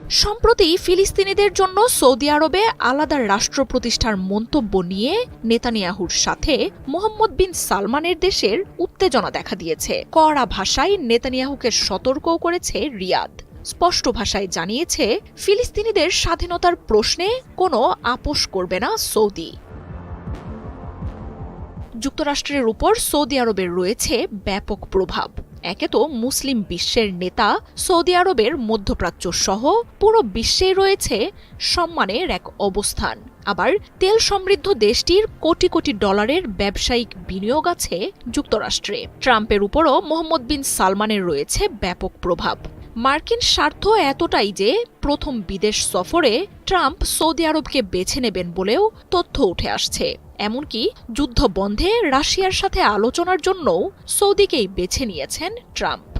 সম্প্রতি ফিলিস্তিনিদের জন্য সৌদি আরবে আলাদা রাষ্ট্র প্রতিষ্ঠার মন্তব্য নিয়ে নেতানিয়াহুর সাথে মোহাম্মদ বিন সালমানের দেশের উত্তেজনা দেখা দিয়েছে। কড়া ভাষায় নেতানিয়াহুকে সতর্কও করেছে রিয়াদ। স্পষ্ট ভাষায় জানিয়েছে, ফিলিস্তিনিদের স্বাধীনতার প্রশ্নে কোনো আপোষ করবে না সৌদি। যুক্তরাষ্ট্রের উপর সৌদি আরবের রয়েছে ব্যাপক প্রভাব। একে তো মুসলিম বিশ্বের নেতা সৌদি আরবের মধ্যপ্রাচ্য সহ পুরো বিশ্বেই রয়েছে সম্মানের এক অবস্থান। আবার তেল সমৃদ্ধ দেশটির কোটি কোটি ডলারের ব্যবসায়িক বিনিয়োগ আছে যুক্তরাষ্ট্রে। ট্রাম্পের উপরও মোহাম্মদ বিন সালমানের রয়েছে ব্যাপক প্রভাব। মার্কিন স্বার্থ এতটাই যে প্রথম বিদেশ সফরে ট্রাম্প সৌদি আরবকে বেছে নেবেন বলেও তথ্য উঠে আসছে। এমনকি যুদ্ধ বন্ধে রাশিয়ার সাথে আলোচনার জন্যও সৌদিকেই বেছে নিয়েছেন ট্রাম্প।